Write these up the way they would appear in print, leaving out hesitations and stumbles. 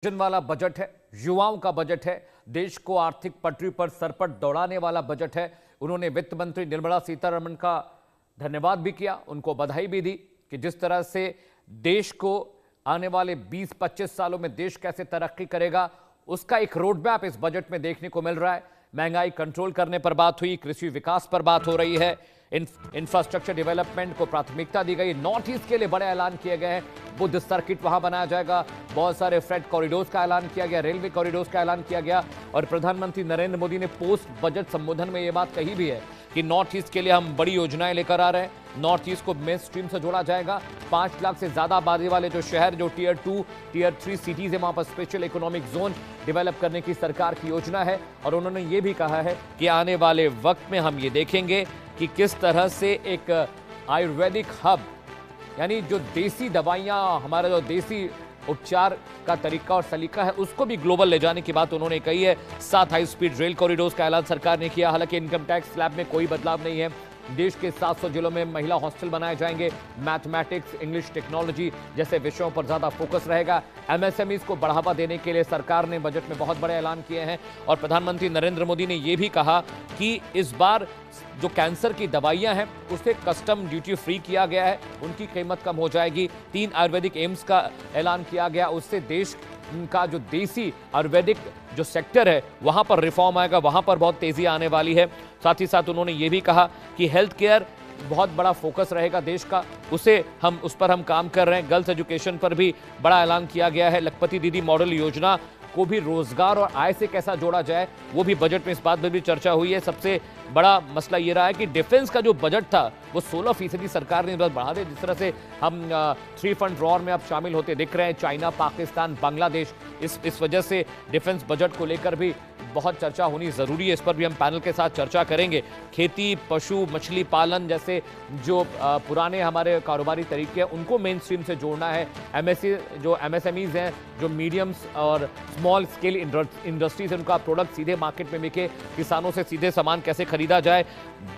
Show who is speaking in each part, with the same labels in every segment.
Speaker 1: Vision वाला budget है, युवाओं का बजट है, देश को आर्थिक पटरी पर सरपट दौड़ाने वाला बजट है। उन्होंने वित्त मंत्री निर्मला सीतारमण का धन्यवाद भी किया, उनको बधाई भी दी कि जिस तरह से देश को आने वाले 20-25 सालों में देश कैसे तरक्की करेगा, उसका एक रोड मैप इस बजट में देखने को मिल रहा है। महंगाई कंट्रोल करने पर बात हुई, कृषि विकास पर बात हो रही है, इंफ्रास्ट्रक्चर डेवलपमेंट को प्राथमिकता दी गई। नॉर्थ ईस्ट के लिए बड़े ऐलान किए गए हैं, बुद्ध सर्किट वहां बनाया जाएगा, बहुत सारे फ्रेट कॉरिडोर्स का ऐलान किया गया, रेलवे कॉरिडोर्स का ऐलान किया गया। और प्रधानमंत्री नरेंद्र मोदी ने पोस्ट बजट संबोधन में यह बात कही भी है कि नॉर्थ ईस्ट के लिए हम बड़ी योजनाएं लेकर आ रहे हैं, नॉर्थ ईस्ट को मेन स्ट्रीम से जोड़ा जाएगा। 5 लाख से ज्यादा आबादी वाले जो शहर, जो टियर 2 टियर 3 सिटीज है, वहां पर स्पेशल इकोनॉमिक जोन डेवलप करने की सरकार की योजना है। और उन्होंने ये भी कहा है कि आने वाले वक्त में हम ये देखेंगे कि किस तरह से एक आयुर्वेदिक हब, यानी जो देसी दवाइयां, हमारा जो देसी उपचार का तरीका और सलीका है, उसको भी ग्लोबल ले जाने की बात उन्होंने कही है। 7 हाई स्पीड रेल कॉरिडोर्स का ऐलान सरकार ने किया। हालांकि इनकम टैक्स स्लैब में कोई बदलाव नहीं है। देश के 700 जिलों में महिला हॉस्टल बनाए जाएंगे। मैथमेटिक्स, इंग्लिश, टेक्नोलॉजी जैसे विषयों पर ज्यादा फोकस रहेगा। एमएसएमईज को बढ़ावा देने के लिए सरकार ने बजट में बहुत बड़े ऐलान किए हैं। और प्रधानमंत्री नरेंद्र मोदी ने यह भी कहा कि इस बार जो कैंसर की दवाइयां हैं उसे कस्टम ड्यूटी फ्री किया गया है, उनकी कीमत कम हो जाएगी। 3 आयुर्वेदिक एम्स का ऐलान किया गया, उससे देश का जो देसी आयुर्वेदिक जो सेक्टर है वहां पर रिफॉर्म आएगा, वहां पर बहुत तेजी आने वाली है। साथ ही साथ उन्होंने ये भी कहा कि हेल्थ केयर बहुत बड़ा फोकस रहेगा देश का, उस पर हम काम कर रहे हैं। गर्ल्स एजुकेशन पर भी बड़ा ऐलान किया गया है। लखपति दीदी मॉडल योजना को भी रोजगार और आय से कैसा जोड़ा जाए, वो भी बजट में इस बात पर भी चर्चा हुई है। सबसे बड़ा मसला ये रहा है कि डिफेंस का जो बजट था वो 16% सरकार ने बस बढ़ा दिया। जिस तरह से हम 3 फंड वॉर में अब शामिल होते दिख रहे हैं, चाइना, पाकिस्तान, बांग्लादेश, इस वजह से डिफेंस बजट को लेकर भी बहुत चर्चा होनी जरूरी है। इस पर भी हम पैनल के साथ चर्चा करेंगे। खेती, पशु, मछली पालन जैसे जो पुराने हमारे कारोबारी तरीके हैं, उनको मेन स्ट्रीम से जोड़ना है। जो एमएसएमईज हैं, जो मीडियम्स और स्मॉल स्केल इंडस्ट्रीज, उनका प्रोडक्ट सीधे मार्केट में बिके, किसानों से सीधे सामान कैसे खरीदा जाए।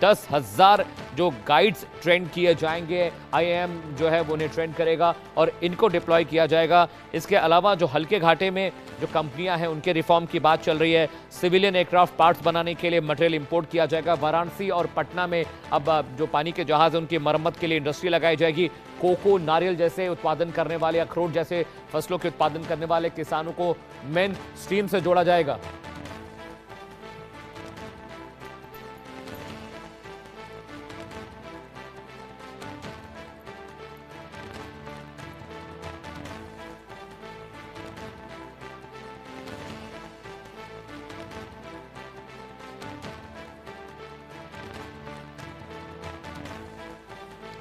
Speaker 1: 10,000 जो गाइड्स ट्रेंड किए जाएंगे, आईआईएम जो है वो उन्हें ट्रेंड करेगा और इनको डिप्लॉय किया जाएगा। इसके अलावा जो हल्के घाटे में जो कंपनियां हैं उनके रिफॉर्म की बात चल रही है। सिविलियन एयरक्राफ्ट पार्ट्स बनाने के लिए मटेरियल इंपोर्ट किया जाएगा। वाराणसी और पटना में अब जो पानी के जहाज हैं उनकी मरम्मत के लिए इंडस्ट्री लगाई जाएगी। कोको, नारियल जैसे उत्पादन करने वाले, अखरोट जैसे फसलों के उत्पादन करने वाले किसानों को मेन स्ट्रीम से जोड़ा जाएगा।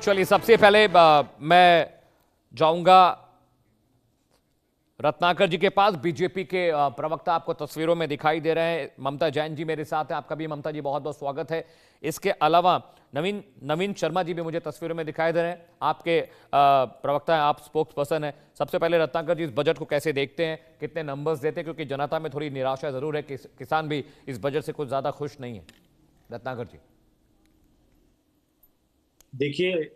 Speaker 1: चलिए, सबसे पहले मैं जाऊंगा रत्नाकर जी के पास। बीजेपी के प्रवक्ता आपको तस्वीरों में दिखाई दे रहे हैं। ममता जैन जी मेरे साथ हैं। आपका भी ममता जी बहुत बहुत स्वागत है। इसके अलावा नवीन शर्मा जी भी मुझे तस्वीरों में दिखाई दे रहे हैं। आपके प्रवक्ता हैं, आप स्पोक्स पर्सन हैं। सबसे पहले रत्नाकर जी, इस बजट को कैसे देखते हैं, कितने नंबर्स देते हैं, क्योंकि जनता में थोड़ी निराशा जरूर है, किसान भी इस बजट से कुछ ज्यादा खुश नहीं है। रत्नाकर जी।
Speaker 2: देखिए,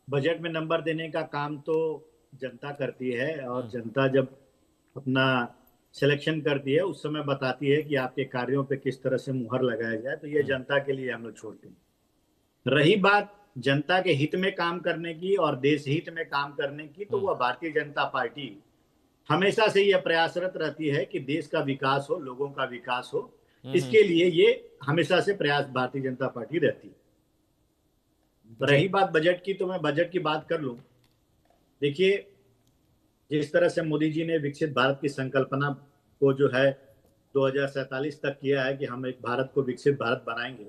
Speaker 2: बजट में नंबर देने का काम तो जनता करती है, और जनता जब अपना सिलेक्शन करती है उस समय बताती है कि आपके कार्यों पे किस तरह से मुहर लगाया जाए, तो ये जनता के लिए हम लोग छोड़ते हैं। रही बात जनता के हित में काम करने की और देश हित में काम करने की, तो वह भारतीय जनता पार्टी हमेशा से यह प्रयासरत रहती है कि देश का विकास हो, लोगों का विकास हो। इसके लिए ये हमेशा से प्रयास भारतीय जनता पार्टी रहती है। रही बात बजट की, तो मैं बजट की बात कर लूं। देखिए, जिस तरह से मोदी जी ने विकसित भारत की संकल्पना को जो है 2047 तक किया है कि हम एक भारत को विकसित भारत बनाएंगे,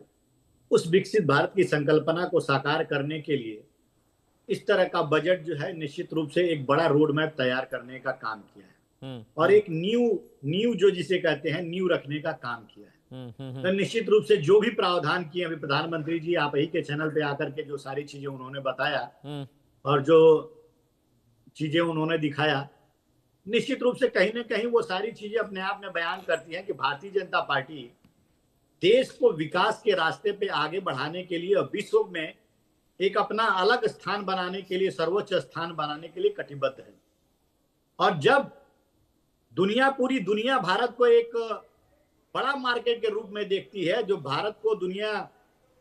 Speaker 2: उस विकसित भारत की संकल्पना को साकार करने के लिए इस तरह का बजट जो है निश्चित रूप से एक बड़ा रोड मैप तैयार करने का काम किया है, और एक नींव जो जिसे कहते हैं, नींव रखने का काम किया है। तो निश्चित रूप से जो भी प्रावधान किए अभी प्रधानमंत्री जी, आप ही के चैनल पे आकर के जो सारी चीजें उन्होंने बताया और जो चीजें उन्होंने दिखाया, निश्चित रूप से कहीं ना कहीं वो सारी चीजें अपने आप में बयान करती हैं कि भारतीय जनता पार्टी देश को विकास के रास्ते पे आगे बढ़ाने के लिए और विश्व में एक अपना अलग स्थान बनाने के लिए, सर्वोच्च स्थान बनाने के लिए कटिबद्ध है। और जब पूरी दुनिया भारत को एक बड़ा मार्केट के रूप में देखती है, जो भारत को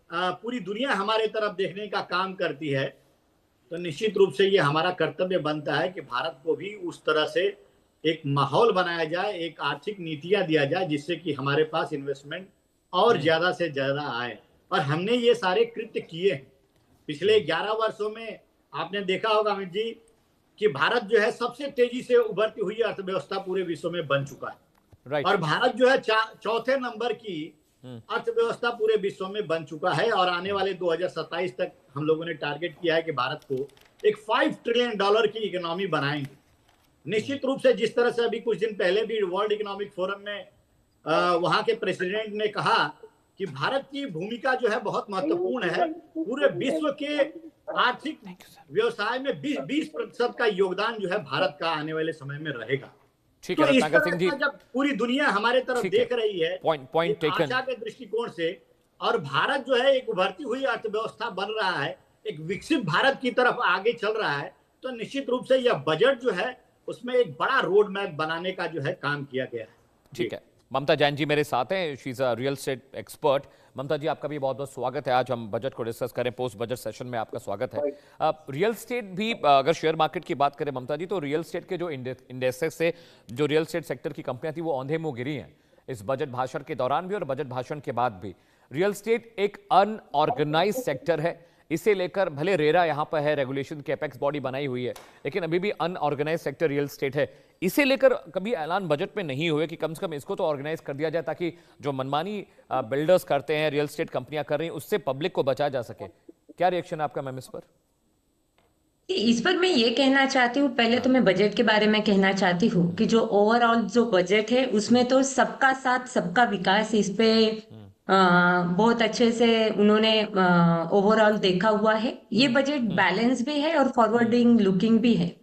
Speaker 2: पूरी दुनिया हमारे तरफ देखने का काम करती है, तो निश्चित रूप से ये हमारा कर्तव्य बनता है कि भारत को भी उस तरह से एक माहौल बनाया जाए, एक आर्थिक नीतियां दिया जाए, जिससे कि हमारे पास इन्वेस्टमेंट और ज्यादा से ज्यादा आए। और हमने ये सारे कृत्य किए हैं पिछले 11 वर्षों में। आपने देखा होगा अमित जी कि भारत जो है सबसे तेजी से उभरती हुई अर्थव्यवस्था पूरे विश्व में बन चुका है। और भारत जो है चौथे नंबर की अर्थव्यवस्था पूरे विश्व में बन चुका है। और आने वाले 2027 तक हम लोगों ने टारगेट किया है कि भारत को एक $5 ट्रिलियन की इकोनॉमी बनाएंगे। निश्चित रूप से जिस तरह से अभी कुछ दिन पहले भी वर्ल्ड इकोनॉमिक फोरम में वहां के प्रेसिडेंट ने कहा कि भारत की भूमिका जो है बहुत महत्वपूर्ण है, पूरे विश्व के आर्थिक व्यवसाय में 20% का योगदान जो है भारत का आने वाले समय में रहेगा।
Speaker 1: ठीक
Speaker 2: तो
Speaker 1: है
Speaker 2: इस
Speaker 1: रत्नाकर सिंह जी,
Speaker 2: तरह जब पूरी दुनिया हमारे तरफ देख रही है
Speaker 1: पॉइंट टेकन
Speaker 2: आशा के दृष्टिकोण से, और भारत जो है एक उभरती हुई अर्थव्यवस्था बन रहा है, एक विकसित भारत की तरफ आगे चल रहा है, तो निश्चित रूप से यह बजट जो है उसमें एक बड़ा रोड मैप बनाने का जो है काम किया गया है।
Speaker 1: ठीक है, ममता जैन जी मेरे साथ हैं, she is a real estate expert. Mamata ji, आपका भी बहुत बहुत स्वागत है। आज हम बजट को डिस्कस करें, पोस्ट बजट सेशन में आपका स्वागत है। रियल एस्टेट भी, अगर शेयर मार्केट की बात करें ममता जी, तो रियल एस्टेट के जो इंडेक्सेस से जो रियल एस्टेट सेक्टर की कंपनियां थी वो औंधे मुंह गिरी हैं इस बजट भाषण के दौरान भी और बजट भाषण के बाद भी। रियल एस्टेट एक अनऑर्गेनाइज सेक्टर है, इसे लेकर भले रेरा यहां पर है, रेगुलेशन की एपेक्स बॉडी बनाई हुई है, लेकिन अभी भी अनऑर्गेनाइज सेक्टर रियल एस्टेट है। इसे लेकर कभी ऐलान बजट में नहीं हुए कि कम से कम इसको तो ऑर्गेनाइज कर दिया जाए, ताकि जो मनमानी बिल्डर्स करते हैं, रियल एस्टेट कंपनियां कर रही हैं, उससे पब्लिक को बचाया जा सके? क्या रिएक्शन है आपका मैम इस पर?
Speaker 3: इस पर मैं ये कहना चाहती हूँ, पहले तो मैं बजट के बारे में कहना चाहती हूँ कि जो ओवरऑल जो बजट है उसमें तो सबका साथ सबका विकास इस पे बहुत अच्छे से उन्होंने ओवरऑल देखा हुआ है। ये बजट बैलेंस भी है और फॉरवर्डिंग लुकिंग भी है।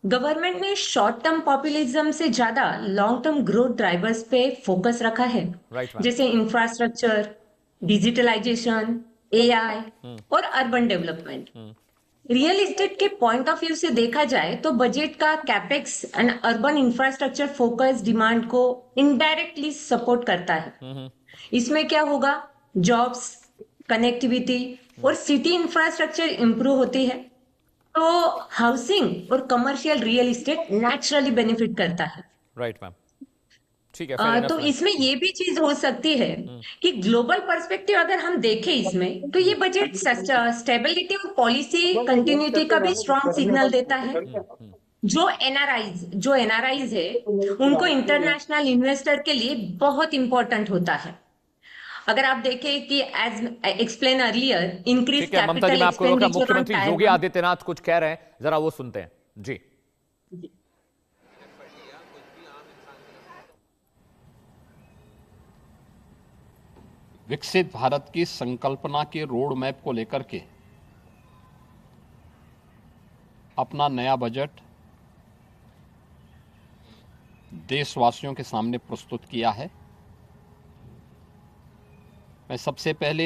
Speaker 3: गवर्नमेंट ने शॉर्ट टर्म पॉपुलिज्म से ज्यादा लॉन्ग टर्म ग्रोथ ड्राइवर्स पे फोकस रखा है, जैसे इंफ्रास्ट्रक्चर, डिजिटलाइजेशन, एआई और अर्बन डेवलपमेंट। रियल एस्टेट के पॉइंट ऑफ व्यू से देखा जाए तो बजट का capex and urban infrastructure focus demand को इनडायरेक्टली सपोर्ट करता है। इसमें क्या होगा, जॉब्स, कनेक्टिविटी और सिटी इंफ्रास्ट्रक्चर इंप्रूव होती है, तो हाउसिंग और commercial real estate naturally benefit करता है।
Speaker 1: राइट मैम, ठीक है।
Speaker 3: तो इसमें ये भी चीज हो सकती है कि ग्लोबल पर्सपेक्टिव अगर हम देखें इसमें, तो ये बजट स्टेबिलिटी और पॉलिसी कंटिन्यूटी का भी स्ट्रॉन्ग सिग्नल देता है। जो एनआरआईज है उनको इंटरनेशनल इन्वेस्टर के लिए बहुत इंपॉर्टेंट होता है। अगर आप देखें कि as explain earlier, increase capital expenditure.
Speaker 1: मुख्यमंत्री योगी आदित्यनाथ कुछ कह रहे हैं, जरा वो सुनते हैं जी।
Speaker 4: विकसित भारत की संकल्पना के रोड मैप को लेकर के अपना नया बजट देशवासियों के सामने प्रस्तुत किया है। मैं सबसे पहले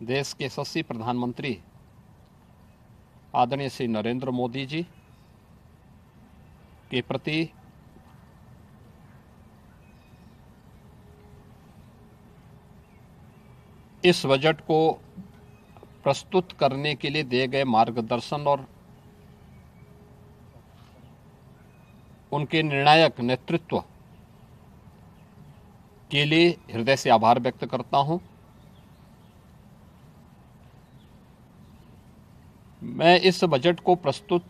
Speaker 4: देश के यशस्वी प्रधानमंत्री आदरणीय श्री नरेंद्र मोदी जी के प्रति इस बजट को प्रस्तुत करने के लिए दिए गए मार्गदर्शन और उनके निर्णायक नेतृत्व के लिए हृदय से आभार व्यक्त करता हूं। मैं इस बजट को प्रस्तुत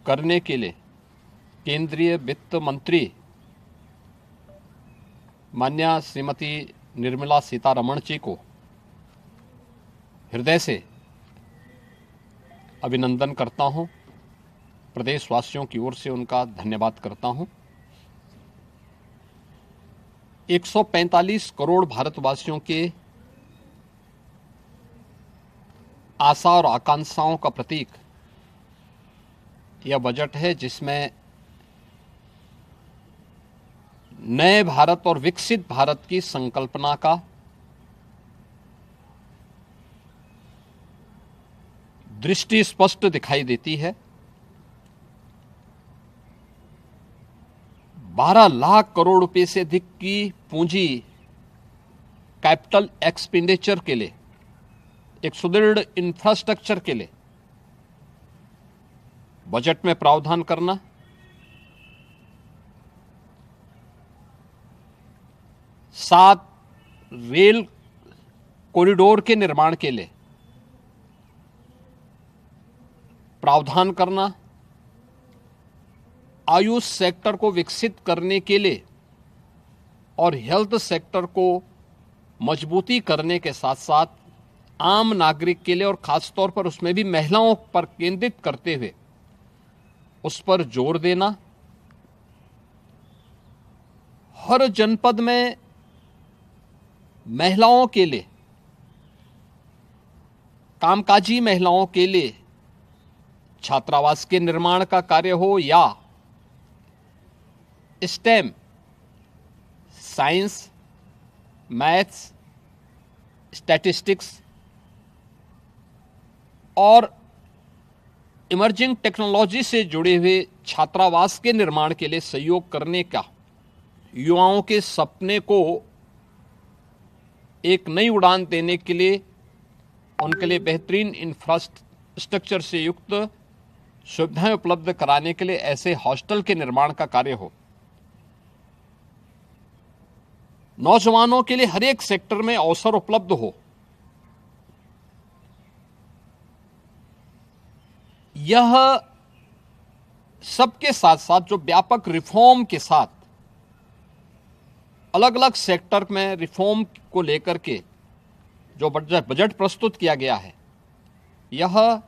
Speaker 4: करने के लिए केंद्रीय वित्त मंत्री माननीय श्रीमती निर्मला सीतारमण जी को हृदय से अभिनंदन करता हूं, प्रदेशवासियों की ओर से उनका धन्यवाद करता हूं। 145 करोड़ भारतवासियों के आशा और आकांक्षाओं का प्रतीक यह बजट है, जिसमें नए भारत और विकसित भारत की संकल्पना का दृष्टि स्पष्ट दिखाई देती है। 12 लाख करोड़ रुपए से अधिक की पूंजी कैपिटल एक्सपेंडिचर के लिए, एक सुदृढ़ इंफ्रास्ट्रक्चर के लिए बजट में प्रावधान करना, सात रेल कॉरिडोर के निर्माण के लिए प्रावधान करना, आयुष सेक्टर को विकसित करने के लिए और हेल्थ सेक्टर को मजबूती करने के साथ साथ आम नागरिक के लिए और खासतौर पर उसमें भी महिलाओं पर केंद्रित करते हुए उस पर जोर देना, हर जनपद में महिलाओं के लिए, कामकाजी महिलाओं के लिए छात्रावास के निर्माण का कार्य हो या स्टेम, साइंस, मैथ्स, स्टैटिस्टिक्स और इमर्जिंग टेक्नोलॉजी से जुड़े हुए छात्रावास के निर्माण के लिए सहयोग करने का, युवाओं के सपने को एक नई उड़ान देने के लिए उनके लिए बेहतरीन इंफ्रास्ट्रक्चर से युक्त सुविधाएं उपलब्ध कराने के लिए ऐसे हॉस्टल के निर्माण का कार्य हो, नौजवानों के लिए हर एक सेक्टर में अवसर उपलब्ध हो, यह सबके साथ साथ जो व्यापक रिफॉर्म के साथ अलग अलग सेक्टर में रिफॉर्म को लेकर के जो बजट प्रस्तुत किया गया है, यह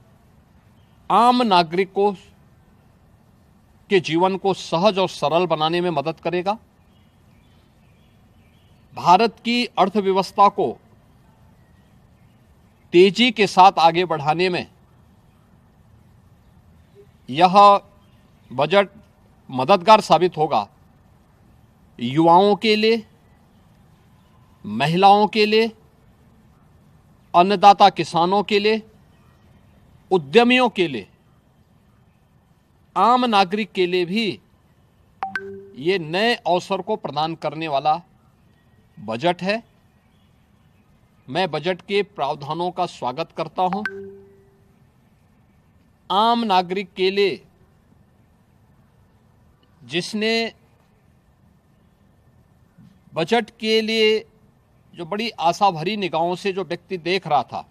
Speaker 4: आम नागरिकों के जीवन को सहज और सरल बनाने में मदद करेगा, भारत की अर्थव्यवस्था को तेजी के साथ आगे बढ़ाने में यह बजट मददगार साबित होगा। युवाओं के लिए, महिलाओं के लिए, अन्नदाता किसानों के लिए, उद्यमियों के लिए, आम नागरिक के लिए भी ये नए अवसर को प्रदान करने वाला बजट है। मैं बजट के प्रावधानों का स्वागत करता हूं। आम नागरिक के लिए जिसने बजट के लिए जो बड़ी आशा भरी निगाहों से जो व्यक्ति देख रहा था,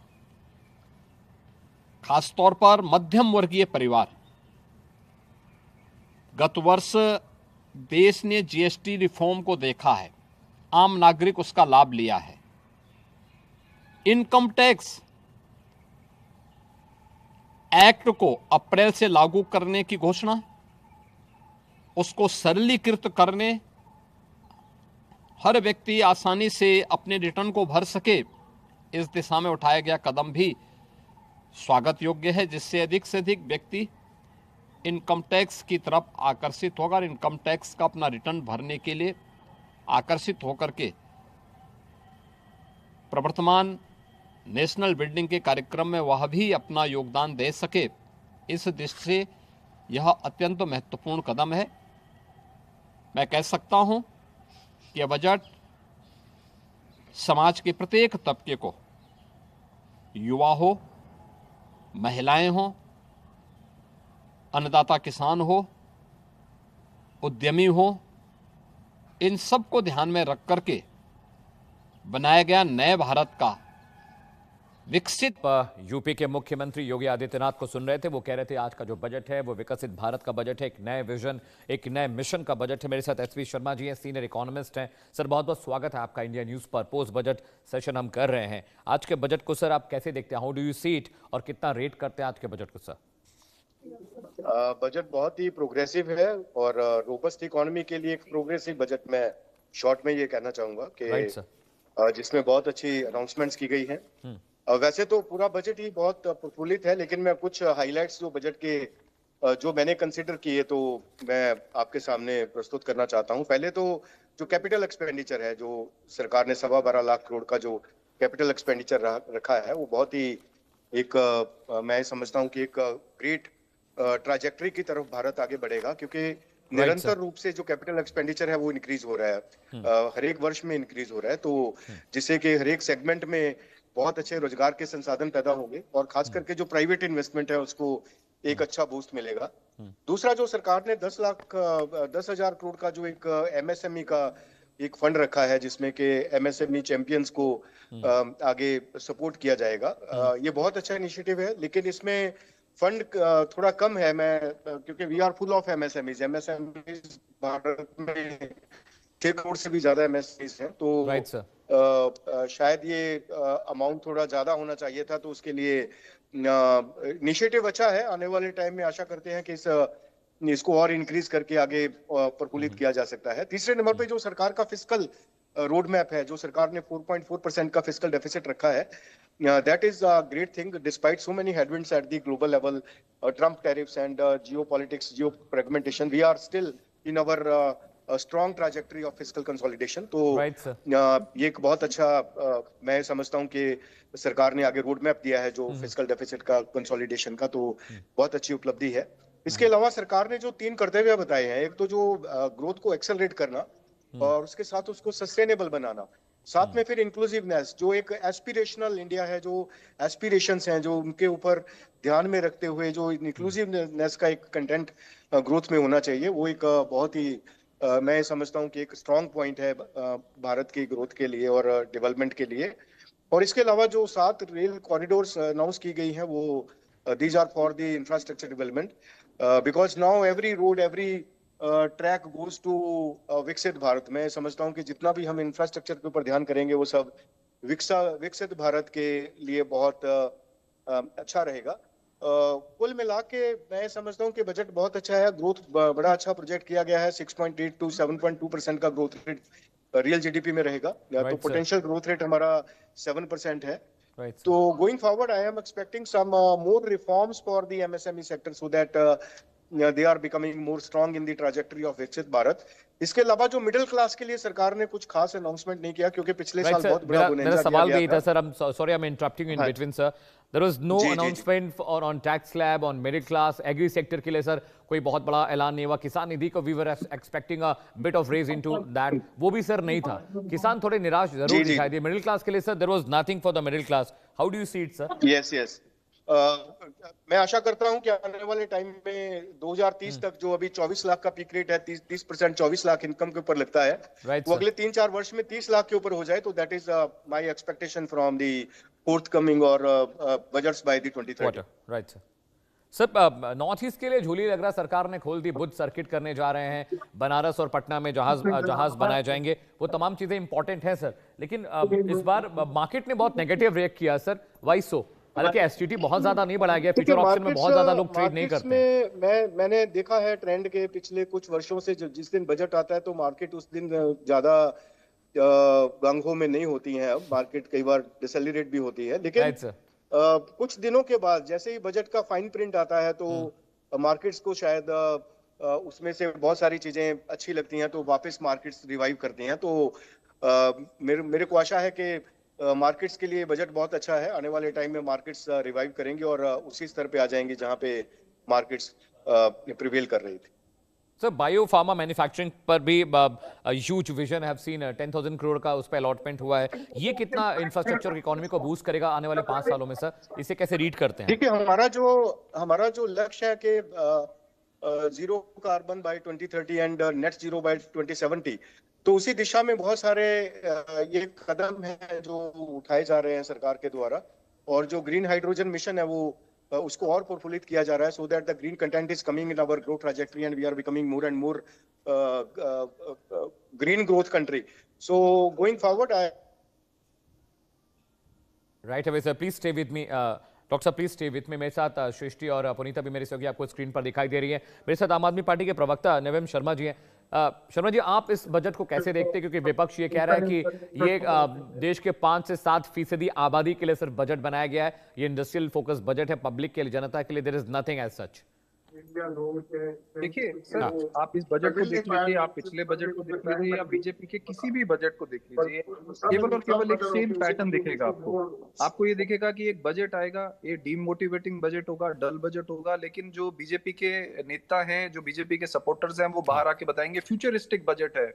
Speaker 4: खासतौर पर मध्यम वर्गीय परिवार, गत वर्ष देश ने जीएसटी रिफॉर्म को देखा है, आम नागरिक उसका लाभ लिया है। इनकम टैक्स एक्ट को अप्रैल से लागू करने की घोषणा, उसको सरलीकृत करने, हर व्यक्ति आसानी से अपने रिटर्न को भर सके, इस दिशा में उठाया गया कदम भी स्वागत योग्य है, जिससे अधिक से अधिक व्यक्ति इनकम टैक्स की तरफ आकर्षित होगा और इनकम टैक्स का अपना रिटर्न भरने के लिए आकर्षित होकर के प्रवर्तमान नेशनल बिल्डिंग के कार्यक्रम में वह भी अपना योगदान दे सके। इस दृष्टि से यह अत्यंत महत्वपूर्ण कदम है। मैं कह सकता हूं कि यह बजट समाज के प्रत्येक तबके को, युवा हो, महिलाएं हो, अन्नदाता किसान हो, उद्यमी हो, इन सब को ध्यान में रख करके बनाया गया नए भारत का विकसित।
Speaker 1: यूपी के मुख्यमंत्री योगी आदित्यनाथ को सुन रहे थे। वो कह रहे थे आज का जो बजट है वो विकसित भारत का बजट है, एक नए विजन, एक नए मिशन का बजट है। मेरे साथ एसपी शर्मा जी हैं, सीनियर इकोनॉमिस्ट हैं। सर, बहुत बहुत स्वागत है आपका इंडिया न्यूज पर। पोस्ट बजट सेशन हम कर रहे हैं। आज के बजट को सर आप कैसे देखते हैं? How do you see it और कितना रेट करते हैं आज के बजट को सर?
Speaker 5: बजट बहुत ही प्रोग्रेसिव है और रोबस्ट इकोनॉमी के लिए एक प्रोग्रेसिव बजट में शॉर्ट में ये कहना चाहूंगा कि जिसमें बहुत अच्छी अनाउंसमेंट्स की गई हैं। वैसे तो पूरा बजट ही बहुत प्रफुल्लित है, लेकिन मैं कुछ हाइलाइट्स जो बजट के जो मैंने कंसिडर किए तो मैं आपके सामने प्रस्तुत करना चाहता हूं। पहले तो जो कैपिटल एक्सपेंडिचर है, जो सरकार ने 12.25 लाख करोड़ का जो कैपिटल एक्सपेंडिचर रखा है, वो बहुत ही एक मैं समझता हूं कि एक ग्रेट ट्रैजेक्टरी की तरफ भारत आगे बढ़ेगा, क्योंकि निरंतर रूप से जो कैपिटल एक्सपेंडिचर है वो इंक्रीज हो रहा है, हर एक वर्ष में इंक्रीज हो रहा है, तो जिससे कि हर एक सेगमेंट में बहुत अच्छे रोजगार के संसाधन पैदा होंगे और खास करके जो प्राइवेट इन्वेस्टमेंट है उसको एक अच्छा बूस्ट मिलेगा। दूसरा, जो सरकार ने 10,000 करोड़ का जो एक एमएसएमई का एक फंड रखा है जिसमें कि एमएसएमई चैंपियंस को आगे सपोर्ट किया जाएगा, ये बहुत अच्छा इनिशिएटिव है, लेकिन इसमें फंड थोड़ा कम है। क्योंकि we are full of MSMEs Bharat में 6 करोड़ से भी ज्यादा एमएसएमईज हैं, तो शायद ये अमाउंट थोड़ा ज्यादा होना चाहिए था, तो उसके लिए इनिशिएटिव अच्छा है। आने वाले टाइम में आशा करते हैं कि इसको और इंक्रीज करके आगे प्रफुल्लित किया जा सकता है। तीसरे नंबर पे जो सरकार का फिस्कल रोड मैप है, जो सरकार ने 4.4% का फिस्कल डेफिसिट रखा है, that is a great thing despite so many headwinds at the global level, Trump tariffs and geopolitics, geofragmentation, we are still in our strong trajectory of fiscal consolidation. तो ये एक बहुत अच्छा मैं समझता हूं कि सरकार ने आगे रोड मैप दिया है जो फिस्कल डेफिसिट का कंसोलिडेशन का, तो बहुत अच्छी उपलब्धि है। इसके अलावा सरकार ने जो 3 कर्तव्य बताए हैं, एक तो जो ग्रोथ को एक्सेलरेट करना और उसके साथ उसको सस्टेनेबल बनाना, साथ में फिर इंक्लूसिवनेस, जो एक एस्पिरेशनल इंडिया है, जो एस्पिरेशंस हैं जो उनके ऊपर ध्यान में रखते हुए जो इंक्लूसिवनेस का एक कंटेंट ग्रोथ में होना चाहिए, वो एक बहुत ही मैं समझता हूं कि एक स्ट्रॉन्ग पॉइंट है भारत की ग्रोथ के लिए और डेवलपमेंट के लिए। और इसके अलावा जो 7 रेल कॉरिडोर्स अनाउंस की गई हैं, वो these are for the infrastructure development, because now every road, every track goes to विकसित भारत। मैं समझता हूं कि जितना भी हम इंफ्रास्ट्रक्चर के ऊपर ध्यान करेंगे वो सब विकसित भारत के लिए बहुत अच्छा रहेगा। कुल मिला के मैं समझता हूं कि बजट बहुत अच्छा है, ग्रोथ बड़ा अच्छा प्रोजेक्ट किया गया है, 6.8 to 7.2% का ग्रोथ रेट रियल जीडीपी में रहेगा, तो पोटेंशियल ग्रोथ रेट हमारा 7% है। तो going forward I am expecting some more reforms for the MSME sector so that they are becoming more strong in the trajectory of विकसित भारत। इसके अलावा जो मिडिल क्लास के लिए सरकार ने कुछ खास अनाउंसमेंट नहीं किया, क्योंकि पिछले साल बहुत बड़ा बोनेंजा
Speaker 1: सवाल भी था sir, sorry I'm interrupting you in between sir, there was no announcement or on tax slab, on middle class, agri sector के लिए सर कोई बहुत बड़ा ऐलान नहीं हुआ। किसान निधि को we were expecting a bit of raise into that, वो भी सर नहीं था। किसान थोड़े निराश जरूर दिखाई दिए। मिडिल क्लास के लिए sir there was nothing for the middle class, how do you see it sir?
Speaker 5: yes मैं आशा करता हूं कि आने वाले टाइम में 2030 तक जो अभी 24 लाख का पीक रेट है, 30% 24 लाख इनकम के ऊपर लगता है, वो अगले 3-4 वर्ष में 30 लाख के ऊपर हो जाए, तो that is my expectation from the forthcoming और budgets by the 2030।
Speaker 1: Right sir, north east के लिए झोली लग रहा, सरकार ने खोल दी, बुद्ध सर्किट करने जा रहे हैं, बनारस और पटना में जहाज बनाए जाएंगे, वो तमाम चीजें इंपॉर्टेंट है सर, लेकिन इस बार मार्केट ने बहुत नेगेटिव रिएक्ट किया सर, वाई सो? हालांकि एसटीटी बहुत ज्यादा नहीं बढ़ाया गया, फ्यूचर ऑप्शन में बहुत ज्यादा लोग ट्रेड नहीं करते।
Speaker 5: मैंने देखा है ट्रेंड के पिछले कुछ वर्षों से, जिस दिन बजट आता है तो मार्केट उस दिन ज्यादा गंगो में नहीं होती है, मार्केट कई बार डिसेलरेट भी होती है, लेकिन कुछ दिनों के बाद जैसे ही बजट का फाइन प्रिंट आता है तो मार्केट्स को शायद उसमें से बहुत सारी चीजें अच्छी लगती हैं, तो वापस मार्केट्स रिवाइव करती हैं। तो मेरे को आशा है कि मार्केट्स के लिए बजट बहुत अच्छा है, आने वाले टाइम में मार्केट्स रिवाइव करेंगे और उसी स्तर पे आ जाएंगे जहां पे मार्केट्स प्रिवेल कर रही थी।
Speaker 1: सर, बायो फार्मा मैन्युफैक्चरिंग पर भी huge vision have seen 10,000 crore का उस पर अलॉटमेंट हुआ है, ये कितना इंफ्रास्ट्रक्चर इकोनॉमी को बूस्ट करेगा आने वाले 5 सालों में सर, इसे कैसे रीड करते हैं?
Speaker 5: ठीक है, हमारा जो लक्ष्य है कि zero carbon bye 2030 and net zero by 2070, तो उसी दिशा में बहुत सारे ये कदम हैं जो उठाए जा रहे हैं सरकार के द्वारा, और जो ग्रीन हाइड्रोजन मिशन है वो उसको और प्रफुल्लित किया जा रहा है, so that the green content is coming in our growth trajectory and we are becoming more and more green growth country. So going forward I
Speaker 1: right away sir, please stay with me doctor साहब, please stay with me. मेरे साथ सृष्टि और पुनीता भी मेरे सहयोगी आपको screen पर दिखाई दे रही है। मेरे साथ आम आदमी पार्टी के प्रवक्ता नवीन शर्मा जी हैं। शर्मा जी, आप इस बजट को कैसे देखते हैं, क्योंकि विपक्ष ये कह रहा है कि ये देश के 5 से 7% आबादी के लिए सिर्फ बजट बनाया गया है, ये इंडस्ट्रियल फोकस बजट है, पब्लिक के लिए, जनता के लिए there is nothing as such.
Speaker 6: देखिए सर, आप इस बजट को देख लीजिए, आप पिछले बजट को देख लीजिए, या बीजेपी के किसी भी बजट को देख लीजिए, केवल और केवल एक सेम पैटर्न दिखेगा आपको। आपको ये दिखेगा कि एक बजट आएगा, ये डीमोटिवेटिंग बजट होगा, डल बजट होगा, लेकिन जो बीजेपी के नेता हैं, जो बीजेपी के सपोर्टर्स हैं, वो बाहर आके बताएंगे फ्यूचरिस्टिक बजट है,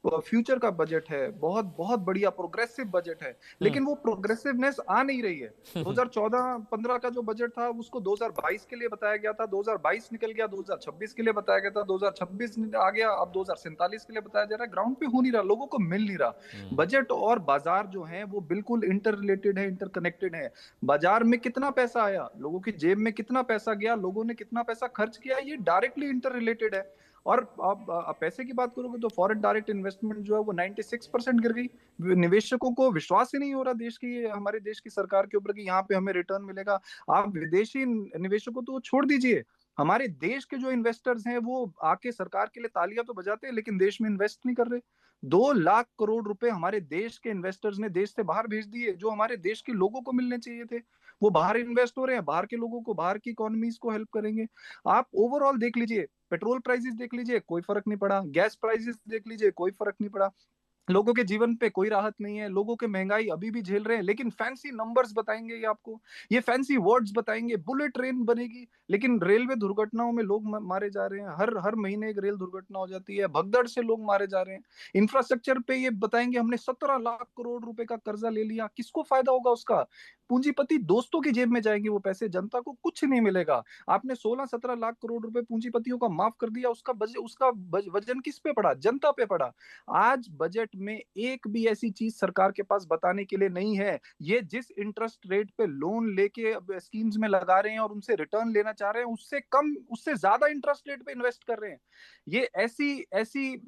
Speaker 6: फ्यूचर का बजट है, बहुत बहुत बढ़िया प्रोग्रेसिव बजट है। लेकिन वो प्रोग्रेसिवनेस आ नहीं रही है। 2014-15 का जो बजट था उसको 2022 के लिए बताया गया था, 2022 निकल गया, 2026 के लिए बताया गया था, 2026 आ गया, अब 2047 के लिए बताया जा रहा है। ग्राउंड पे हो नहीं रहा, लोगों को मिल नहीं रहा। बजट और बाजार जो है वो बिल्कुल इंटर रिलेटेड है, इंटरकनेक्टेड है। बाजार में कितना पैसा आया, लोगों की जेब में कितना पैसा गया, लोगों ने कितना पैसा खर्च किया, ये डायरेक्टली इंटर रिलेटेड है। और आप पैसे की बात करोगे तो फॉरेन डायरेक्ट इन्वेस्टमेंट जो है वो 96% गिर गई। निवेशकों को विश्वास ही नहीं हो रहा देश की, हमारे देश की सरकार के ऊपर कि यहाँ पे हमें रिटर्न मिलेगा। आप विदेशी निवेशकों तो छोड़ दीजिए, हमारे देश के जो इन्वेस्टर्स हैं वो आके सरकार के लिए तालियां तो बजाते हैं, लेकिन देश में इन्वेस्ट नहीं कर रहे। 2 लाख करोड़ रुपए हमारे देश के इन्वेस्टर्स ने देश से बाहर भेज दिए, जो हमारे देश के लोगों को मिलने चाहिए थे। वो बाहर इन्वेस्ट हो रहे हैं, बाहर के लोगों को, बाहर की इकोनॉमीज को हेल्प करेंगे। आप ओवरऑल देख लीजिए, पेट्रोल प्राइसेस देख लीजिए, कोई फर्क नहीं पड़ा। गैस प्राइसेस देख लीजिए, कोई फर्क नहीं पड़ा। लोगों के जीवन पे कोई राहत नहीं है, लोगों के महंगाई अभी भी झेल रहे हैं, लेकिन फैंसी नंबर्स बताएंगे ये आपको, ये फैंसी वर्ड्स बताएंगे। बुलेट ट्रेन बनेगी, लेकिन रेलवे दुर्घटनाओं में लोग मारे जा रहे हैं। हर महीने एक रेल दुर्घटना हो जाती है, भगदड़ से लोग मारे जा रहे हैं। इंफ्रास्ट्रक्चर पे ये बताएंगे हमने 17 लाख करोड़ रुपए का कर्जा ले लिया, किसको फायदा होगा उसका? पूंजीपति दोस्तों की जेब में जाएंगे वो पैसे, जनता को कुछ नहीं मिलेगा। आपने 16-17 लाख करोड़ रुपए पूंजीपतियों का माफ कर दिया, उसका वजन किस पे पड़ा? जनता पे पड़ा। आज बजट में एक भी ऐसी चीज सरकार के पास बताने के लिए नहीं है। ये जिस इंटरेस्ट रेट पे लोन लेके स्कीम्स में लगा रहे हैं और उनसे रिटर्न लेना चाह रहे हैं, उससे कम, उससे ज्यादा इंटरेस्ट रेट पे इन्वेस्ट कर रहे हैं। ये ऐसी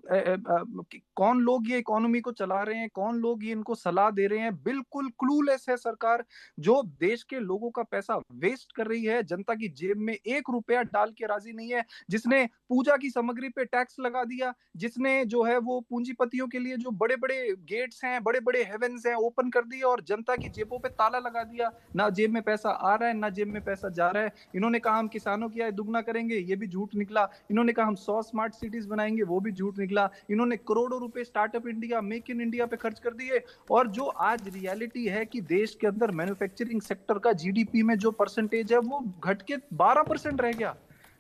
Speaker 6: कौन लोग ये इकोनॉमी को चला रहे हैं, कौन लोग ये इनको सलाह दे रहे हैं? बिल्कुल क्लूलेस है सरकार, जो देश के लोगों का पैसा वेस्ट कर रही है, जनता की जेब में 1 रुपया डाल के राजी नहीं है। जिसने पूजा की सामग्री पे टैक्स लगा दिया, जिसने जो है वो पूंजीपतियों के लिए जो बड़े बड़े गेट्स हैं, बड़े बड़े हेवेंस हैं, ओपन कर दिए और जनता की जेबों पे ताला लगा दिया। ना जेब में पैसा आ रहा है, ना जेब में पैसा जा रहा है। इन्होंने कहा हम किसानों की आय दुगना करेंगे, ये भी झूठ निकला। इन्होंने कहा हम 100 स्मार्ट सिटीज बनाएंगे, वो भी झूठ निकला। इन्होंने करोड़ों रुपए startup India, make in India पे खर्च कर दिए। और जो आज रियलिटी है कि देश के अंदर मैन्युफैक्चरिंग सेक्टर का जीडीपी में जो परसेंटेज है वो घट के 12% रह गया।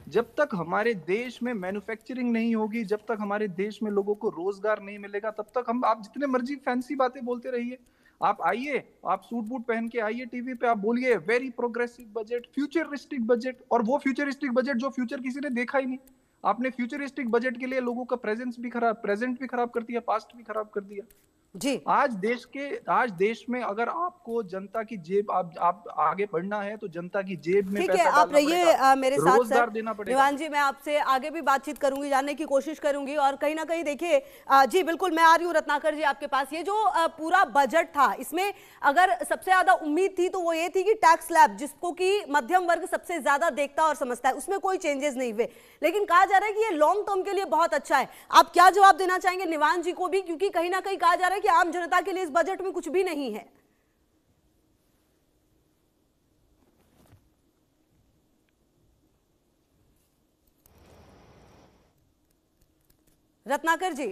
Speaker 6: जब तक हमारे देश में मैन्युफैक्चरिंग नहीं होगी, जब तक हमारे देश में लोगों को रोजगार नहीं मिलेगा, तब तक आप जितने मर्जी फैंसी बातें बोलते रहिए। आप आइए, आप सूट बूट पहन के आइए टीवी पे, आप बोलिए very progressive budget, futuristic budget, और वो फ्यूचरिस्टिक बजट जो फ्यूचर किसी ने देखा ही नहीं। आपने फ्यूचरिस्टिक बजट के लिए लोगों का प्रेजेंट भी खराब कर दिया, पास्ट भी खराब कर दिया
Speaker 7: जी।
Speaker 6: आज देश में अगर आपको जनता की जेब, आप आगे बढ़ना है तो जनता की जेब में
Speaker 7: ठीक
Speaker 6: पैसा
Speaker 7: है, आप रहिए मेरे साथ
Speaker 6: रोजगार देना पड़ेगा।
Speaker 7: निवान जी, मैं आपसे आगे भी बातचीत करूंगी, जानने की कोशिश करूंगी। और कहीं ना कहीं देखिए जी बिल्कुल, मैं आ रही हूँ रत्नाकर जी आपके पास। ये जो पूरा बजट था, इसमें अगर सबसे ज्यादा उम्मीद थी तो वो ये थी कि टैक्स स्लैब, जिसको कि मध्यम वर्ग सबसे ज्यादा देखता और समझता है, उसमें कोई चेंजेस नहीं हुए। लेकिन कहा जा रहा है कि ये लॉन्ग टर्म के लिए बहुत अच्छा है। आप क्या जवाब देना चाहेंगे निवान जी को भी, क्योंकि कहीं ना कहीं कहा जा रहा है कि आम जनता के लिए इस बजट में कुछ भी नहीं है। रत्नाकर जी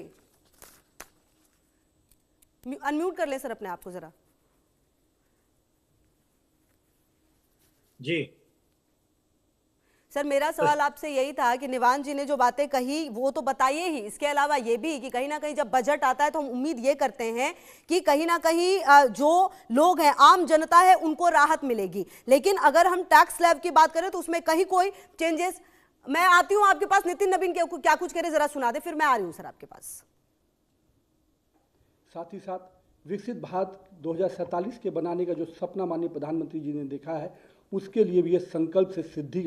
Speaker 7: अनम्यूट कर लें सर अपने आप को जरा।
Speaker 2: जी
Speaker 7: सर, मेरा सवाल आपसे यही था कि निवान जी ने जो बातें कही वो तो बताइए ही, इसके अलावा ये भी कि कहीं ना कहीं जब बजट आता है तो हम उम्मीद ये करते हैं कि कहीं ना कहीं जो लोग हैं, आम जनता है, उनको राहत मिलेगी। लेकिन अगर हम टैक्स स्लैब की बात करें तो उसमें कहीं कोई चेंजेस। मैं आती हूं आपके पास, नितिन नवीन के क्या कुछ कह रहे जरा सुना दे, फिर मैं आ रही हूं सर आपके पास।
Speaker 8: साथ ही साथ विकसित भारत 2047 के बनाने का जो सपना माननीय प्रधानमंत्री जी ने देखा है, उसके लिए भी ये संकल्प से सिद्धि